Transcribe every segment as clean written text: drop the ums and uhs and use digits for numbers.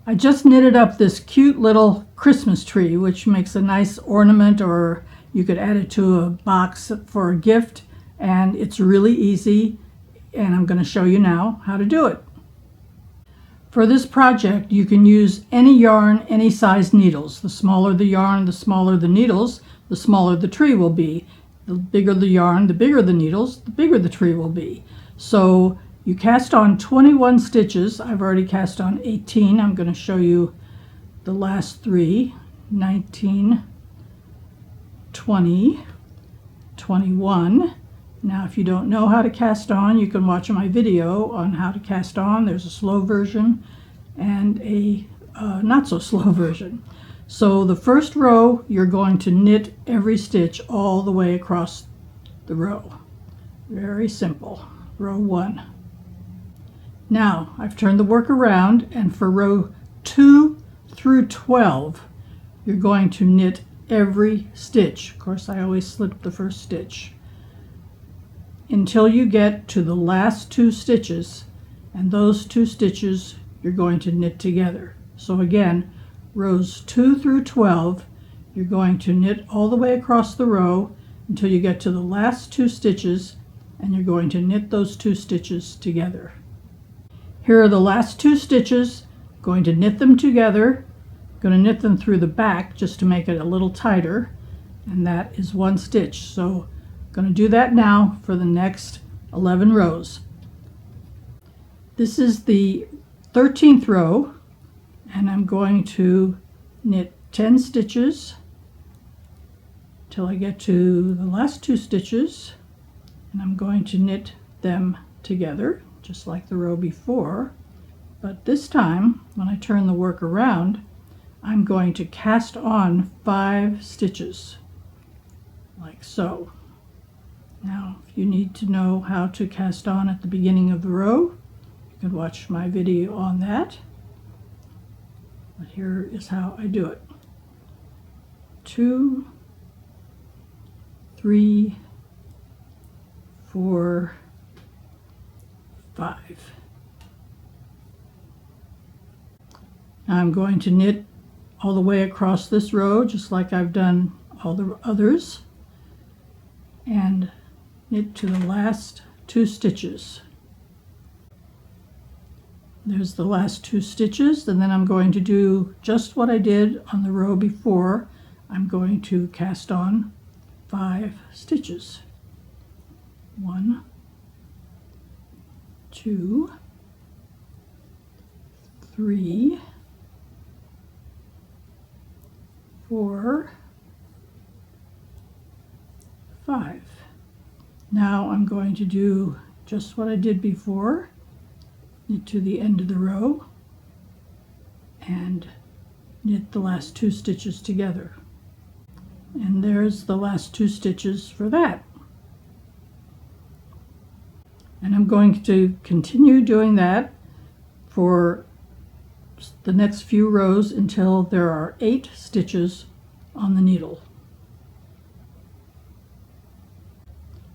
I just knitted up this cute little Christmas tree, which makes a nice ornament, or you could add it to a box for a gift, and it's really easy, and I'm going to show you now how to do it. For this project, you can use any yarn, any size needles. The smaller the yarn, the smaller the needles, the smaller the tree will be. The bigger the yarn, the bigger the needles, the bigger the tree will be. So you cast on 21 stitches. I've already cast on 18. I'm going to show you the last three. 19, 20, 21. Now if you don't know how to cast on, you can watch my video on how to cast on. There's a slow version and a not so slow version. So the first row, you're going to knit every stitch all the way across the row. Very simple. Row 1. Now I've turned the work around, and for row 2 through 12 you're going to knit every stitch. Of course, I always slip the first stitch until you get to the last 2 stitches, and those 2 stitches you're going to knit together. So again, rows 2 through 12 you're going to knit all the way across the row until you get to the last 2 stitches, and you're going to knit those 2 stitches together. Here are the last 2 stitches. Going to knit them together. Going to knit them through the back just to make it a little tighter, and that is 1 stitch. So I'm going to do that now for the next 11 rows. This is the 13th row, and I'm going to knit 10 stitches till I get to the last 2 stitches, and I'm going to knit them together just like the row before, but this time when I turn the work around, I'm going to cast on 5 stitches like so. Now if you need to know how to cast on at the beginning of the row, you can watch my video on that, but here is how I do it. 2, 3, 4, 5. Now I'm going to knit all the way across this row just like I've done all the others, and knit to the last 2 stitches. There's the last 2 stitches, and then I'm going to do just what I did on the row before. I'm going to cast on 5 stitches. 1, 2, 3, 4, 5. Now I'm going to do just what I did before. Knit to the end of the row and knit the last 2 stitches together. And there's the last 2 stitches for that. And I'm going to continue doing that for the next few rows until there are 8 stitches on the needle.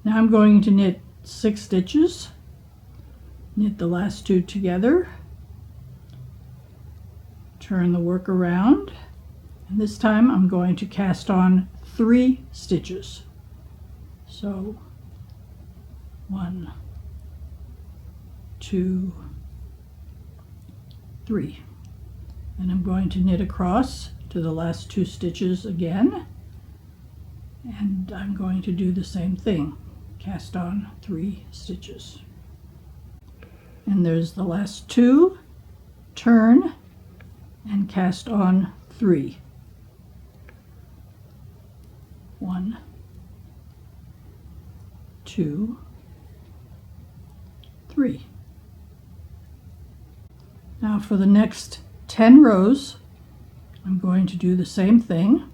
Now I'm going to knit 6 stitches, knit the last 2 together, turn the work around, and this time I'm going to cast on 3 stitches. So 1, 2, 3. And I'm going to knit across to the last 2 stitches again, and I'm going to do the same thing. Cast on 3 stitches. And there's the last 2, turn and cast on 3. 1, 2, 3. Now for the next 10 rows, I'm going to do the same thing.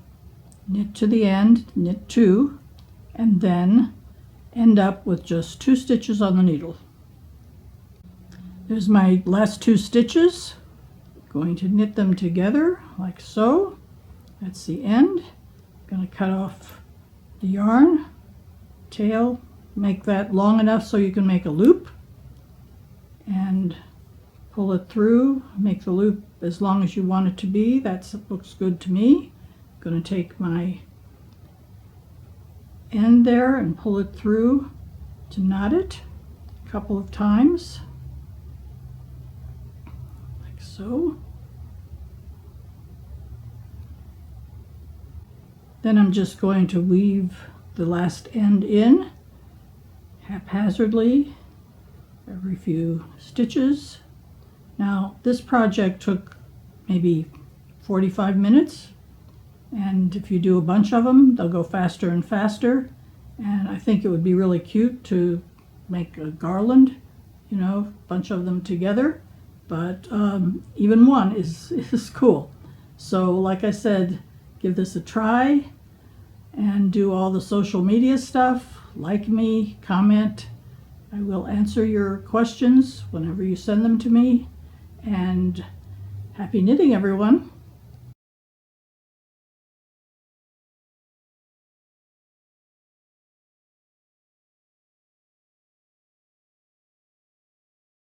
Knit to the end, knit 2, and then end up with just 2 stitches on the needle. There's my last 2 stitches. Going to knit them together like so. That's the end. Going to cut off the yarn, tail, make that long enough so you can make a loop, and pull it through, make the loop as long as you want it to be. That looks good to me. I'm going to take my end there and pull it through to knot it a couple of times, like so. Then I'm just going to weave the last end in haphazardly every few stitches. Now this project took maybe 45 minutes, and if you do a bunch of them they'll go faster and faster, and I think it would be really cute to make a garland, you know, a bunch of them together, but even one is cool. So like I said, give this a try and do all the social media stuff. Like me, comment. I will answer your questions whenever you send them to me. And happy knitting, everyone.